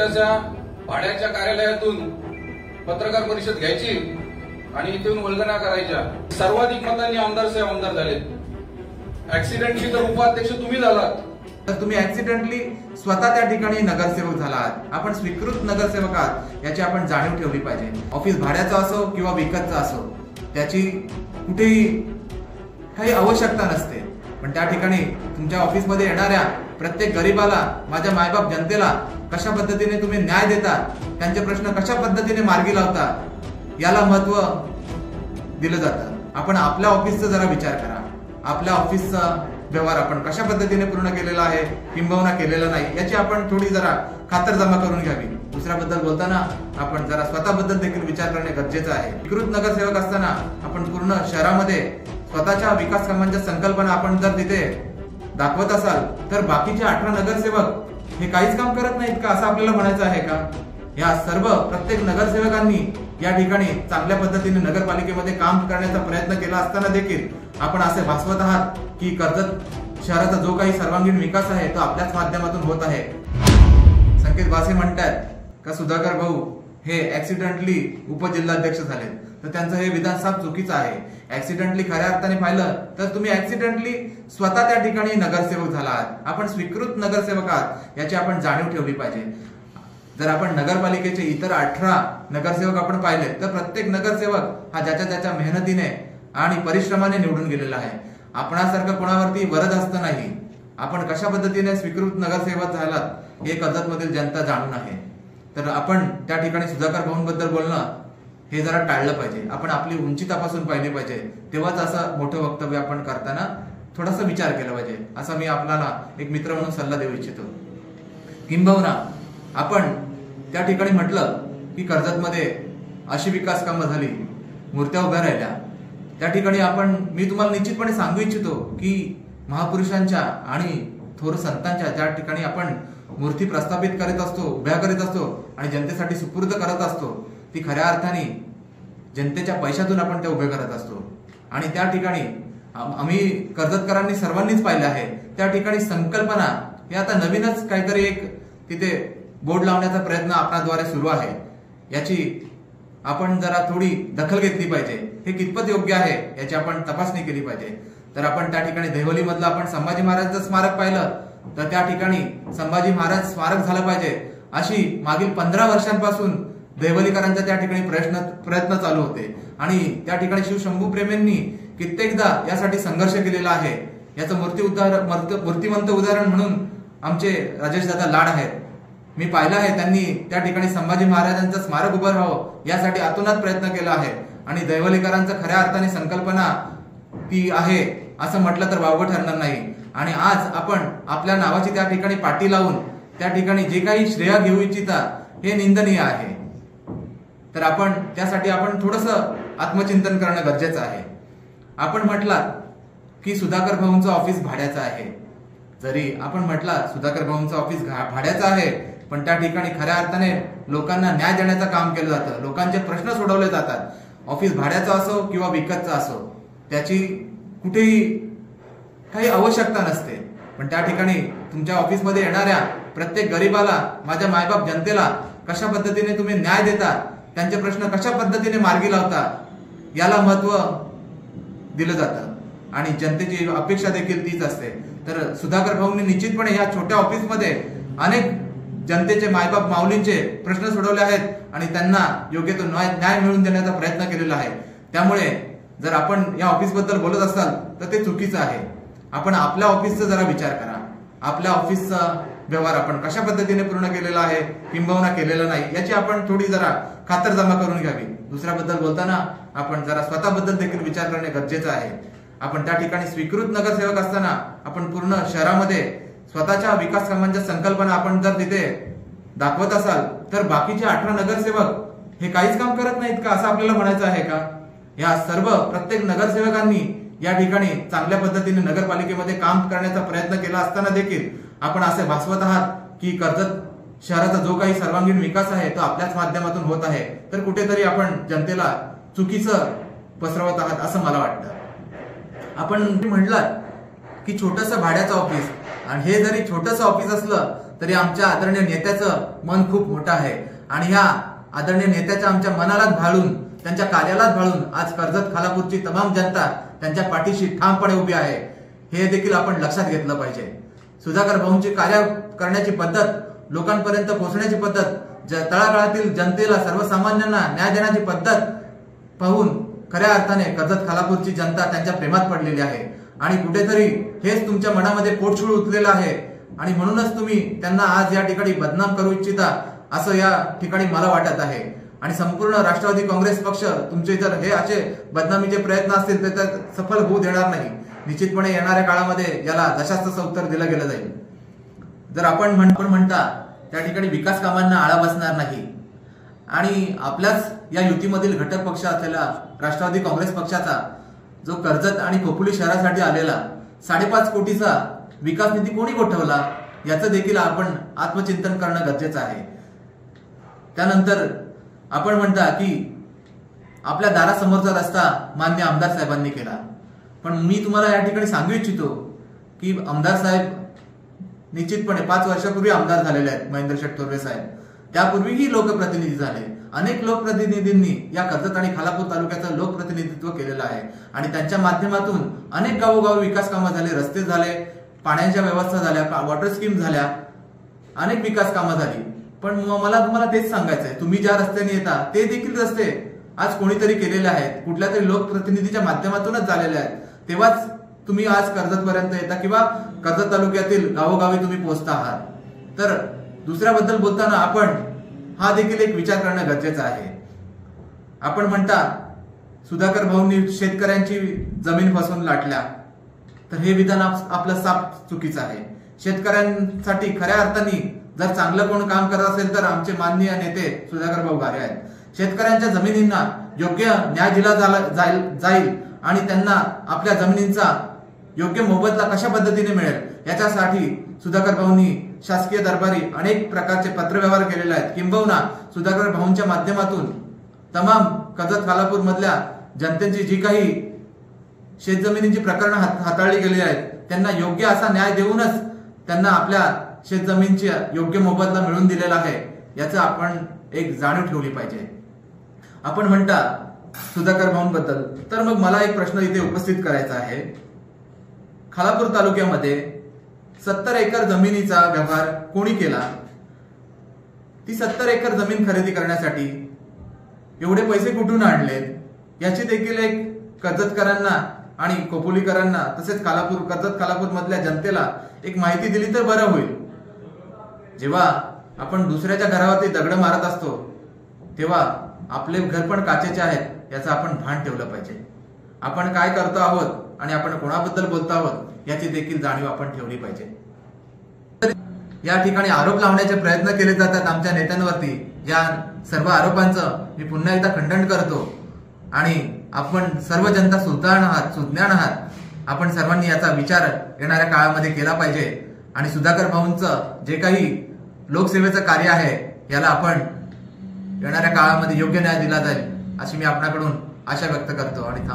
छोट्याशा भाड्याच्या कार्यालयातून पत्रकार परिषद घ्यायची आणि इथून वल्गना करायच्या। सर्वाधिक मतांनी आमदार साहेब आमदार झाले। ऍक्सिडेंटली तर उपाध्यक्ष तुम्ही झालात, तर तुम्ही ऍक्सिडेंटली स्वतः त्या ठिकाणी नगरसेवक झालात। आपण स्वीकृत नगरसेवक आहात याची आपण जाणीव ठेवली पाहिजे। ऑफिस भाड्याचं असो किंवा विकतचं असो, त्याची कुठेही काही आवश्यकता नसते, पण त्या ठिकाणी तुमच्या ऑफिसमध्ये येणाऱ्या प्रत्येक गरीबाला, माझ्या मायबाप जनतेला कशा पद्धतीने तुम्ही न्याय देता, त्यांचे प्रश्न कशा पद्धतीने मार्गी लावता, याला महत्व दिलं जातं। आपण आपल्या ऑफिसचा जरा विचार करा। आपल्या ऑफिसचा व्यवहार आपण कशा पद्धतीने पूर्ण केलेला आहे किंबहुना केलेला नाही याची आपण थोडी जरा खातरजमा करून घ्यावी। दुसऱ्याबद्दल बोलताना आपण जरा स्वतःबद्दल देखील विचार करणे गरजेचं आहे। स्वीकृत नगरसेवक असताना आपण पूर्ण शहरामध्ये स्वतःच्या विकास कामांच्या संकल्पना आपण जर तिथे दाखवत असाल, तर बाकीचे 18 नगरसेवक हे काहीच काम करत नाहीत का, असं आपल्याला म्हणायचं आहे का? या सर्व प्रत्येक नगरसेवकांनी या ठिकाणी चांगल्या पद्धतीने नगरपालिकेमध्ये काम करण्याचा प्रयत्न केला असताना देखील आपण असे भासवत आहात की कर्जत शहराचा जो काही सर्वांगीण विकास आहे तो आपल्याच माध्यमातून होत आहे। संकेत भासे म्हणतात का सुधाकर भाऊ हे ऍक्सिडेंटली उपजिल्हाध्यक्ष झाले, तर त्यांचं हे विधान साफ चुकीचं आहे। ऍक्सिडेंटली खऱ्या अर्थाने पाहिलं तर तुम्ही ऍक्सिडेंटली स्वतः त्या ठिकाणी नगरसेवक झालात। आपण स्वीकृत नगरसेवक आहात याची आपण जाणीव ठेवली पाहिजे। जर आपण नगरपालिकेचे इतर 18 नगरसेवक आपण पाहिले, तर प्रत्येक नगरसेवक हा ज्याच्या त्याच्या मेहनतीने आणि परिश्रमाने निवडून गेलेला आहे। आपणासारखं कोणावरती वरद हस्त नाही। आपण कशा पद्धतीने स्वीकृत नगरसेवक झालात हे कर्जतमधील जनता जाणून आहे। तर आपण त्या ठिकाणी सुधाकर भाऊंबद्दल बोलणं हे जरा टाळलं पाहिजे। आपण आपली उंची तपासून पाहिली पाहिजे, तेव्हाच असं मोठं वक्तव्य आपण करताना थोडासा विचार केला पाहिजे, असा मी आपल्याला एक मित्र म्हणून सल्ला देऊ इच्छितो। किंबहुना आपण त्या ठिकाणी म्हटलं की कर्जतमध्ये अशी विकास कामं झाली, मूर्त्या उभ्या राहिल्या, त्या ठिकाणी मी तुम्हाला निश्चितपणे सांगू इच्छितो की महापुरुषांच्या आणि थोर संतांच्या ज्या ठिकाणी आपण मूर्ती प्रस्थापित करीत असतो, उभ्या करीत असतो आणि जनतेसाठी सुपूर्द करत असतो, ती खऱ्या अर्थाने जनतेच्या पैशातून आपण त्या उभे करत असतो। आणि त्या ठिकाणी आम्ही कर्जतकरांनी सर्वांनीच पाहिलं आहे, त्या ठिकाणी संकल्पना हे आता नवीनच काहीतरी एक तिथे बोर्ड लावण्याचा प्रयत्न आपणाद्वारे सुरू आहे। याची आपण जरा थोडी दखल घेतली पाहिजे। हे कितपत योग्य आहे याची आपण तपासणी केली पाहिजे। तर आपण त्या ठिकाणी देवली मधलं आपण संभाजी महाराजांचं स्मारक पाहिलं, तर त्या ठिकाणी संभाजी महाराज स्मारक झालं पाहिजे अशी मागील 15 वर्षांपासून देवलीकरांचा त्या ठिकाणी प्रयत्न चालू होते आणि त्या ठिकाणी शिवशंभू प्रेमींनी कित्येकदा यासाठी संघर्ष केलेला आहे। याचं मूर्तिमंत उदाहरण म्हणून आमचे राजेश दादा लाड आहेत। मी पाहिलं आहे त्यांनी त्या ठिकाणी संभाजी महाराजांचं स्मारक उभं राहावं यासाठी आतोनात प्रयत्न केला आहे आणि दैवलीकरांचं खऱ्या अर्थाने संकल्पना ती आहे असं म्हटलं तर वावगं ठरणार नाही। आणि आज आपण आपल्या नावाची त्या ठिकाणी पाटी लावून त्या ठिकाणी जे काही श्रेय घेऊ इच्छिता हे निंदनीय आहे। तर आपण त्यासाठी आपण थोडंसं आत्मचिंतन करणं गरजेचं आहे। आपण म्हटलात की सुधाकर भाऊंचं ऑफिस भाड्याचं आहे, जरी आपण म्हटला सुधाकर भाऊंचं ऑफिस भाड्याचं आहे, पण त्या ठिकाणी खऱ्या अर्थाने लोकांना न्याय देण्याचं काम केलं जातं, लोकांचे प्रश्न सोडवले जातात। ऑफिस भाड्याचं असो किंवा विकतचं असो, त्याची कुठेही काही आवश्यकता नसते, पण त्या ठिकाणी तुमच्या ऑफिसमध्ये येणाऱ्या प्रत्येक गरीबाला, माझ्या मायबाप जनतेला कशा पद्धतीने तुम्ही न्याय देता, त्यांचे प्रश्न कशा पद्धतीने मार्गी लावता, याला महत्व दिलं जातं आणि जनतेची अपेक्षा देखील तीच असते। तर सुधाकर भाऊंनी निश्चितपणे या छोट्या ऑफिसमध्ये अनेक जनतेचे मायबाप माऊलींचे प्रश्न सोडवले आहेत आणि त्यांना योग्य तो न्याय मिळवून देण्याचा प्रयत्न केलेला आहे। त्यामुळे जर आपण या ऑफिसबद्दल बोलत असाल तर ते चुकीचं आहे। आपण आपल्या ऑफिसचा जरा विचार करा। आपल्या ऑफिसचा व्यवहार आपण कशा पद्धतीने पूर्ण केलेला आहे किंबहुना केलेला नाही याची आपण थोडी जरा खातरजमा करून घ्यावी। दुसऱ्याबद्दल बोलताना आपण जरा स्वतःबद्दल देखील विचार करणे गरजेचं आहे। आपण त्या ठिकाणी स्वीकृत नगरसेवक असताना आपण पूर्ण शहरामध्ये स्वतःच्या विकास कामांच्या संकल्पना आपण जर तिथे दाखवत असाल, तर बाकीचे 18 नगरसेवक हे काहीच काम करत नाहीत का, असं आपल्याला म्हणायचं आहे का? या सर्व प्रत्येक नगरसेवकांनी या ठिकाणी चांगल्या पद्धतीने नगरपालिकेमध्ये काम करण्याचा प्रयत्न केला असताना देखील आपण असे भासवत आहात की कर्जत शहराचा जो काही सर्वांगीण विकास आहे तो आपल्याच माध्यमातून होत आहे, तर कुठेतरी आपण जनतेला चुकीचं पसरवत आहात असं मला वाटतं। आपण म्हटलात की छोटंसं भाड्याचं ऑफिस, आणि हे जरी छोटंसं ऑफिस असलं तरी आमच्या आदरणीय नेत्याचं मन खूप मोठं आहे आणि ह्या आदरणीय नेत्याच्या आमच्या मनालाच भाळून, त्यांच्या कार्यालाच भाळून आज कर्जत खालापूरची तमाम जनता त्यांच्या पाठीशी ठामपणे उभी आहे, हे देखील आपण लक्षात घेतलं पाहिजे. सुधाकर भाऊंची कार्य करण्याची पद्धत, लोकांपर्यंत पोहोचण्याची पद्धत, तळागाळातील जनतेला, सर्वसामान्यांना न्याय देण्याची पद्धत पाहून खऱ्या अर्थाने कर्जत खालापूरची जनता त्यांच्या प्रेमात पडलेली आहे आणि कुठेतरी हेच तुमच्या मनामध्ये पोटशूळ उठलेलं आहे आणि म्हणूनच तुम्ही त्यांना आज या ठिकाणी बदनाम करू इच्छिता असं या ठिकाणी मला वाटत आहे. आणि संपूर्ण राष्ट्रवादी काँग्रेस पक्ष तुमचे जर हे असे बदनामीचे प्रयत्न असतील तर सफल होऊ देणार नाही. निश्चितपणे येणाऱ्या काळामध्ये याला जशास तसं उत्तर दिलं गेलं जाईल. जर आपण म्हणता त्या ठिकाणी विकास कामांना आळा बसणार नाही आणि आपल्याच या युतीमधील घटक पक्ष असलेला राष्ट्रवादी काँग्रेस पक्षाचा जो कर्जत आणि खोपोली शहरासाठी आलेला 5.5 कोटीचा विकास निधी कोणी गोठवला याचं देखील आपण आत्मचिंतन करणं गरजेचं आहे. त्यानंतर आपण म्हणता की आपल्या दारासमोरचा रस्ता मान्य आमदार साहेबांनी केला, पण मी तुम्हाला या ठिकाणी सांगू इच्छितो की आमदार साहेब निश्चितपणे 5 वर्षापूर्वी आमदार झालेले आहेत. महेंद्र शेठ थोरवे साहेब त्यापूर्वीही लोकप्रतिनिधी झाले. अनेक लोकप्रतिनिधींनी या कर्जत आणि खालापूर तालुक्याचं लोकप्रतिनिधित्व केलेलं आहे आणि त्यांच्या माध्यमातून अनेक गावोगावी विकास कामं झाले, रस्ते झाले, पाण्याच्या व्यवस्था झाल्या, वॉटर स्कीम झाल्या, अनेक विकास कामं झाली. पण मला तुम्हाला तेच सांगायचंय, तुम्ही ज्या रस्त्याने येता ते देखील रस्ते आज कोणीतरी केलेले आहेत, कुठल्या तरी लोकप्रतिनिधीच्या माध्यमातूनच झालेले आहेत. तेव्हाच तुम्ही आज कर्जत पर्यंत येता किंवा कर्जत तालुक्यातील गावोगावी तुम्ही पोहोचता आहात. तर दुसऱ्याबद्दल बोलताना आपण हा देखील एक विचार करणं गरजेचं आहे. आपण म्हणता सुधाकर भाऊंनी शेतकऱ्यांची जमीन फसवून लाटल्या, तर हे विधान आपलं साफ चुकीचं आहे. शेतकऱ्यांसाठी खऱ्या अर्थाने जर चांगलं कोण काम करत असेल तर आमचे माननीय नेते सुधाकर भाऊ गारे आहेत. शेतकऱ्यांच्या जमिनींना योग्य न्याय दिला जाईल आणि त्यांना आपल्या जमिनींचा योग्य मोबदला कशा पद्धतीने मिळेल याच्यासाठी सुधाकर भाऊंनी शासकीय दरबारी अनेक प्रकारचे पत्रव्यवहार केलेले आहेत. किंबहुना सुधाकर भाऊंच्या माध्यमातून तमाम कर्जत खालापूर मधल्या जनतेची जी काही शेतजमिनींची प्रकरणं हाताळली गेली आहेत त्यांना योग्य असा न्याय देऊनच त्यांना आपल्या शेतजमीनची योग्य मोबदला मिळवून दिलेला आहे, याचं आपण एक जाणीव ठेवली पाहिजे. आपण म्हणता सुधाकर भाऊंबद्दल, तर मग मला एक प्रश्न इथे उपस्थित करायचा आहे. खालापूर तालुक्यामध्ये 70 एकर जमिनीचा व्यवहार कोणी केला? ती 70 एकर जमीन खरेदी करण्यासाठी एवढे पैसे कुठून आणले याची देखील एक कर्जतकरांना आणि खोपोलीकरांना तसेच कर्जत खालापूर मधल्या जनतेला एक माहिती दिली तर बरं होईल. जेव्हा आपण दुसऱ्याच्या घरावरती दगड मारत असतो तेव्हा आपले घर पण काचेचे आहेत याचं आपण भान ठेवलं पाहिजे. आपण काय करतो आहोत आणि आपण कोणाबद्दल बोलतो आहोत याची देखील जाणीव आपण ठेवली पाहिजे. या ठिकाणी आरोप लावण्याचे प्रयत्न केले जातात आमच्या नेत्यांवरती. या सर्व आरोपांचं मी पुन्हा एकदा खंडन करतो आणि आपण सर्व जनता सुज्ञान आहात. आपण सर्वांनी याचा विचार येणाऱ्या काळामध्ये केला पाहिजे आणि सुधाकर भाऊंचं जे काही लोकसेवेचं कार्य आहे याला आपण येणाऱ्या काळामध्ये योग्य न्याय दिला जाईल अशी मी आपणाकडून आशा व्यक्त करतो आणि